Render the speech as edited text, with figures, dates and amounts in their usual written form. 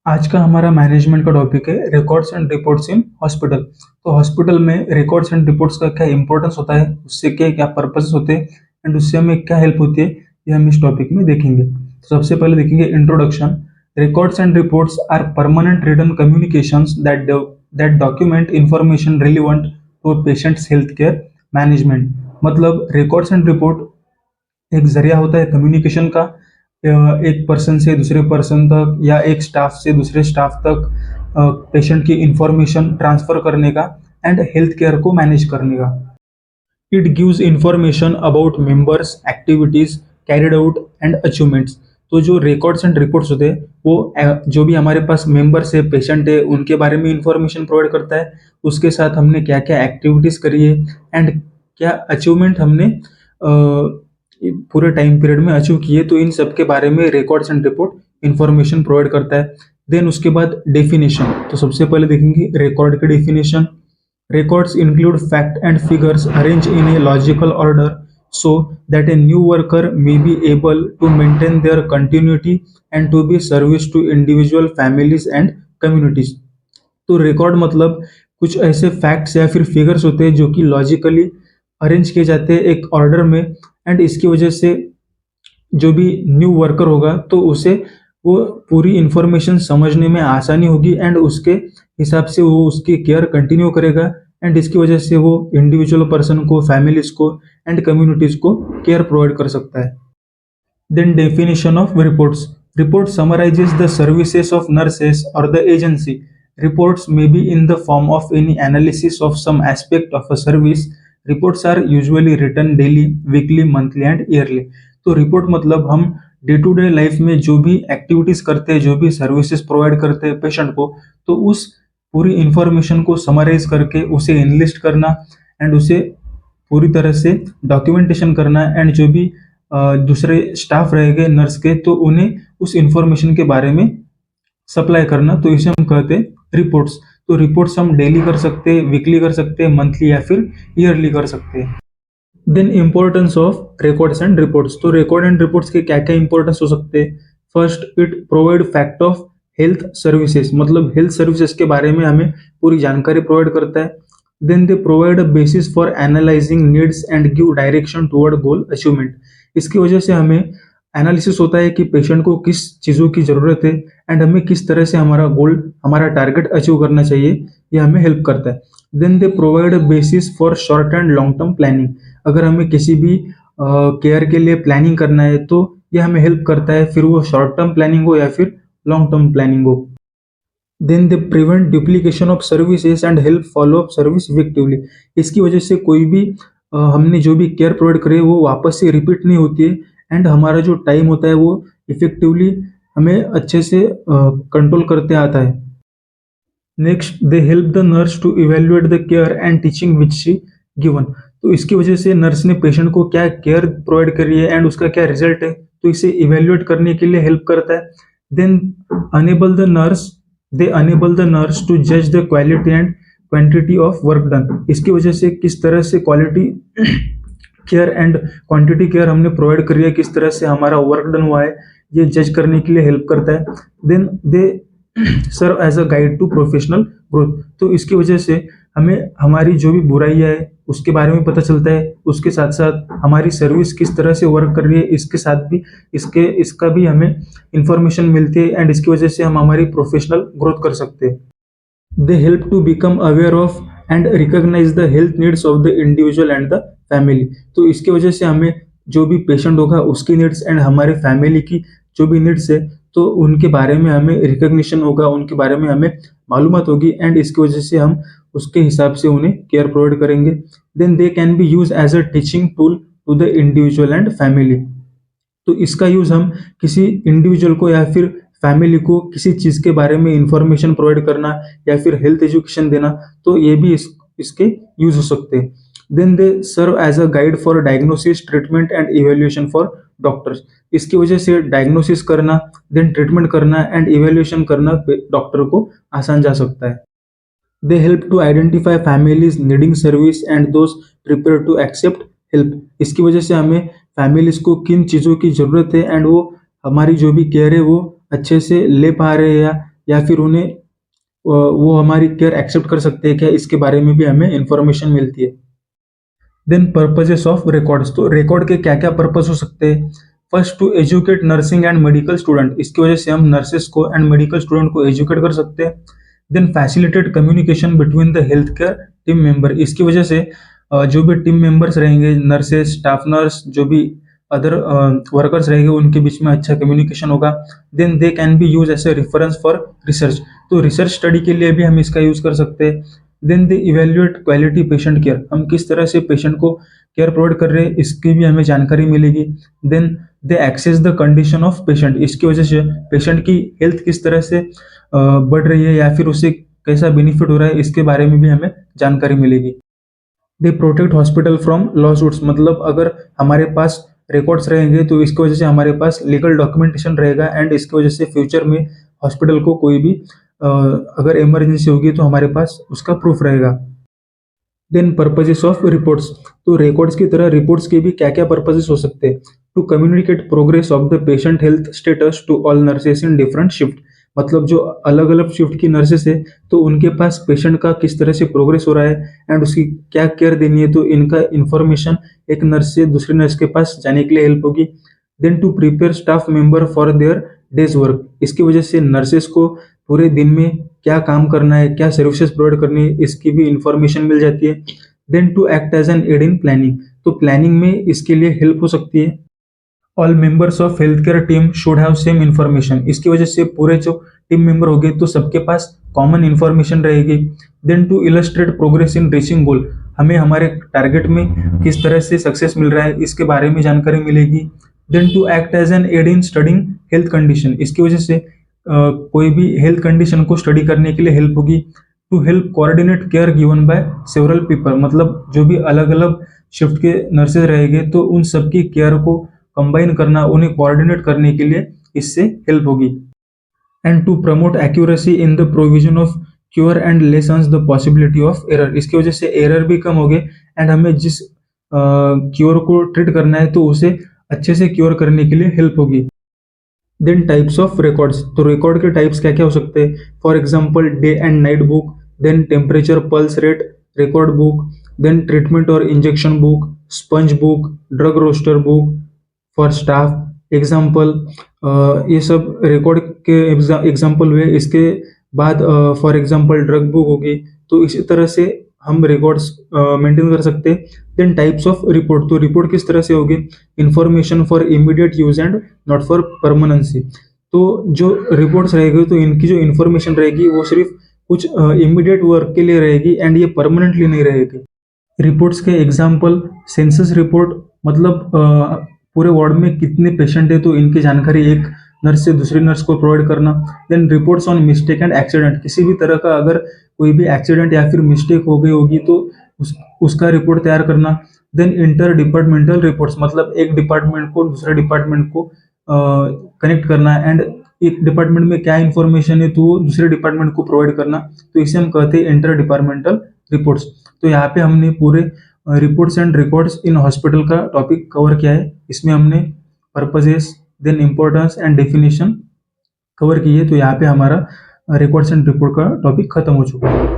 आज का हमारा मैनेजमेंट का टॉपिक है records and reports in hospital. तो हॉस्पिटल में रिकॉर्ड्स एंड रिपोर्ट्स का क्या इंपॉर्टेंस होता है, उससे क्या क्या पर्पसेस होते हैं एंड उससे हमें क्या हेल्प होती है, ये हम इस टॉपिक में देखेंगे। तो सबसे पहले देखेंगे introduction. Records and reports are permanent written communications that document information relevant to patients health care management. मतलब रिकॉर्ड्स एंड रिपोर्ट एक जरिया होता है कम्युनिकेशन का, एक पर्सन से दूसरे पर्सन तक या एक स्टाफ से दूसरे स्टाफ तक पेशेंट की इंफॉर्मेशन ट्रांसफर करने का एंड हेल्थ केयर को मैनेज करने का। It gives information about members activities carried out and achievements. तो जो रिकॉर्ड्स एंड रिपोर्ट्स होते हैं वो जो भी हमारे पास मेंबर्स है, पेशेंट है, उनके बारे में इंफॉर्मेशन प्रोवाइड करता है। उसके साथ हमने क्या क्या एक्टिविटीज करी है एंड क्या अचीवमेंट हमने पूरे टाइम पीरियड में अचीव किए, तो इन सब के बारे में records and report information provide करता है। देन उसके बाद डेफिनेशन। तो सबसे पहले देखेंगे रिकॉर्ड की definition. Records include fact and figures arranged in a logical order so that a new worker may be able to maintain their continuity and to be service to individual families and communities। तो record मतलब कुछ ऐसे facts या फिर figures होते हैं जो कि लॉजिकली अरेंज किए जाते हैं एक ऑर्डर में, एंड इसकी वजह से जो भी न्यू वर्कर होगा तो उसे वो पूरी इंफॉर्मेशन समझने में आसानी होगी एंड उसके हिसाब से वो उसकी केयर कंटिन्यू करेगा एंड इसकी वजह से वो इंडिविजुअल पर्सन को, फैमिलीज को एंड कम्युनिटीज को केयर प्रोवाइड कर सकता है। Then definition of reports. Report summarizes the services of nurses और the agency. Reports may be in the form of any analysis of some aspect of a service. Reports are usually written daily, weekly, monthly and yearly। तो report मतलब हम day to day life में जो भी activities करते हैं, जो भी सर्विसेज प्रोवाइड करते हैं पेशेंट को, तो उस पूरी इंफॉर्मेशन को समराइज करके उसे इनलिस्ट करना एंड उसे पूरी तरह से डॉक्यूमेंटेशन करना एंड जो भी दूसरे स्टाफ रहेंगे नर्स के, तो उन्हें उस इंफॉर्मेशन के बारे में सप्लाई करना, तो इसे हम कहते हैं रिपोर्ट्स। तो रिपोर्ट्स हम डेली कर सकते हैं, वीकली कर सकते हैं, मंथली या फिर ईयरली कर सकते हैं। Then importance of records and reports. तो रिकॉर्ड एंड रिपोर्ट्स के क्या क्या इंपॉर्टेंस हो सकते हैं। First, it provide fact of health services, मतलब हेल्थ सर्विसेज के बारे में हमें पूरी जानकारी प्रोवाइड करता है। Then they provide a basis for analysing needs and give direction toward goal achievement. इसकी वजह से हमें एनालिसिस होता है कि पेशेंट को किस चीज़ों की ज़रूरत है एंड हमें किस तरह से हमारा गोल, हमारा टारगेट अचीव करना चाहिए, ये हमें हेल्प करता है। Then they provide a basis for short and long term planning. अगर हमें किसी भी केयर के लिए प्लानिंग करना है तो ये हमें हेल्प करता है, फिर वो शॉर्ट टर्म प्लानिंग हो या फिर लॉन्ग टर्म प्लानिंग हो। Then they prevent duplication of services and help follow up service effectively. इसकी वजह से कोई भी हमने जो भी केयर प्रोवाइड करे वो वापस से रिपीट नहीं होती है एंड हमारा जो टाइम होता है वो इफेक्टिवली हमें अच्छे से कंट्रोल करते आता है। Next, they help the nurse to evaluate the care and teaching which she given. तो इसकी वजह से नर्स ने पेशेंट को क्या केयर प्रोवाइड करी है एंड उसका क्या रिजल्ट है, तो इसे इवेल्युएट करने के लिए हेल्प करता है। Then enable the nurse they enable the nurse to जज the quality and quantity of work done. इसकी वजह से किस तरह से quality care and quantity care हमने प्रोवाइड करी है, किस तरह से हमारा वर्क डन हुआ है, ये जज करने के लिए हेल्प करता है। Then they serve as a guide to professional growth. तो इसकी वजह से हमें हमारी जो भी बुराइयां है उसके बारे में पता चलता है, उसके साथ साथ हमारी सर्विस किस तरह से वर्क कर रही है इसके साथ भी इसका भी हमें इंफॉर्मेशन मिलती है एंड इसकी वजह से हम हमारी प्रोफेशनल ग्रोथ कर सकते हैं। They help to become aware of and recognise the health needs of the individual and the family. तो इसकी वजह से हमें जो भी पेशेंट होगा उसकी नीड्स एंड हमारे फैमिली की जो भी नीड्स है तो उनके बारे में हमें रिकॉग्निशन होगा, उनके बारे में हमें मालूमात होगी एंड इसकी वजह से हम उसके हिसाब से उन्हें केयर प्रोवाइड करेंगे। Then they can be use as a teaching tool to the individual and family. तो इसका यूज हम किसी इंडिविजुअल को या फिर फैमिली को किसी चीज के बारे में इंफॉर्मेशन प्रोवाइड करना या फिर हेल्थ एजुकेशन देना, तो ये भी इसके यूज हो सकते हैं। Then they serve as a guide for diagnosis, treatment and evaluation for doctors. इसकी वजह से डायग्नोसिस करना, देन ट्रीटमेंट करना एंड इवेल्युएशन करना डॉक्टर को आसान जा सकता है। They help to identify families needing service and those prepare to accept help. इसकी वजह से हमें फैमिलीज को किन चीज़ों की ज़रूरत है एंड वो हमारी जो भी केयर है वो अच्छे से ले पा रहे हैं या फिर उन्हें वो हमारी केयर एक्सेप्ट कर सकते हैं क्या, इसके बारे में भी हमें इंफॉर्मेशन मिलती है। देन पर्पजेस ऑफ रिकॉर्ड्स, तो रिकॉर्ड के क्या क्या पर्पज हो सकते हैं। First, to educate nursing and medical student, इसकी वजह से हम नर्सेस को एंड मेडिकल स्टूडेंट को एजुकेट कर सकते हैं। Then facilitate communication between the health care team member, इसकी वजह से जो भी टीम मेंबर्स रहेंगे, नर्सेस, स्टाफ नर्स, जो भी अदर वर्कर्स रहेंगे, उनके बीच में अच्छा कम्युनिकेशन होगा। Then they can be use as a reference for research, तो रिसर्च स्टडी के लिए भी हम इसका यूज कर सकते हैं। Then they evaluate quality patient care, हम किस तरह से पेशेंट को केयर प्रोवाइड कर रहे हैं इसकी भी हमें जानकारी मिलेगी। Then they access the condition of patient, इसकी वजह से पेशेंट की हेल्थ किस तरह से बढ़ रही है या फिर उससे कैसा बेनिफिट हो रहा है, इसके बारे में भी हमें जानकारी मिलेगी। They protect hospital from lawsuits, मतलब अगर हमारे पास रिकॉर्ड्स रहेंगे तो इसकी वजह से हमारे पास लीगल डॉक्यूमेंटेशन रहेगा एंड इसकी वजह से फ्यूचर में हॉस्पिटल को कोई भी अगर इमरजेंसी होगी तो हमारे पास उसका प्रूफ रहेगा। देन पर्पजेस ऑफ रिपोर्ट्स, तो रिकॉर्ड्स की तरह रिपोर्ट्स के भी क्या क्या पर्पजेस हो सकते हैं। To communicate progress of the patient health status to all nurses in different shift, मतलब जो अलग अलग शिफ्ट की नर्सेस है तो उनके पास पेशेंट का किस तरह से प्रोग्रेस हो रहा है एंड उसकी क्या केयर देनी है, तो इनका इंफॉर्मेशन एक नर्स से दूसरी नर्स के पास जाने के लिए हेल्प होगी। Then to prepare staff member for their day's work, इसकी वजह से नर्सेस को पूरे दिन में क्या काम करना है, क्या सर्विसेज प्रोवाइड करनी है, इसकी भी इंफॉर्मेशन मिल जाती है। Then to act as an aid in planning, तो प्लानिंग में इसके लिए हेल्प हो सकती है। All members of health care team should have same information, इसकी वजह से पूरे जो टीम मेंबर होंगे तो सबके पास कॉमन इन्फॉर्मेशन रहेगी। Then to illustrate progress in reaching goal, हमें हमारे टारगेट में किस तरह से सक्सेस मिल रहा है इसके बारे में जानकारी मिलेगी। Then to act as an aid in studying health condition, इसकी वजह से कोई भी हेल्थ कंडीशन को स्टडी करने के लिए हेल्प होगी। To help coordinate care given by several people, मतलब जो भी अलग अलग शिफ्ट के नर्सेज रहेंगे तो उन सबकी केयर को कंबाइन करना, उन्हें कोऑर्डिनेट करने के लिए इससे हेल्प होगी। And to promote accuracy in the provision of cure and lessens the possibility of error, इसकी वजह से एरर भी कम होगे एंड हमें जिस क्योर को ट्रीट करना है तो उसे अच्छे से क्योर करने के लिए हेल्प होगी। देन टाइप्स ऑफ रिकॉर्ड्स, तो रिकॉर्ड के टाइप्स क्या क्या हो सकते हैं। For example day and night book, then temperature pulse rate record book, then treatment और injection book, sponge book, drug roster book for staff example, ये सब रिकॉर्ड के एग्जाम्पल हुए। इसके बाद फॉर एग्जाम्पल ड्रग बुक होगी, तो इसी तरह से हम रिकॉर्ड्स मेंटेन कर सकते हैं। देन टाइप्स ऑफ रिपोर्ट, तो रिपोर्ट किस तरह से होगी। Information for immediate use and not for permanency, तो जो रिपोर्ट्स रहेगी तो इनकी जो इन्फॉर्मेशन रहेगी वो सिर्फ कुछ इमीडिएट वर्क के लिए रहेगी एंड ये परमानेंटली नहीं रहेगी। रिपोर्ट्स के एग्जाम्पल सेंसस रिपोर्ट, मतलब पूरे वार्ड में कितने पेशेंट है तो इनकी जानकारी एक नर्स से दूसरी नर्स को प्रोवाइड करना। Then reports on mistake and accident, किसी भी तरह का अगर कोई भी एक्सीडेंट या फिर मिस्टेक हो गई होगी तो उसका रिपोर्ट तैयार करना। देन इंटर डिपार्टमेंटल रिपोर्ट्स, मतलब एक डिपार्टमेंट को दूसरे डिपार्टमेंट को कनेक्ट करना एंड एक डिपार्टमेंट में क्या इन्फॉर्मेशन है तो वो दूसरे डिपार्टमेंट को प्रोवाइड करना, तो इसे हम कहते हैं इंटर डिपार्टमेंटल रिपोर्ट्स। तो यहाँ पे हमने पूरे reports and records in hospital का टॉपिक कवर किया है। इसमें हमने purposes, then importance and definition cover की है। तो यहाँ पे हमारा रिकॉर्ड्स एंड रिपोर्ट का टॉपिक खत्म हो चुका है।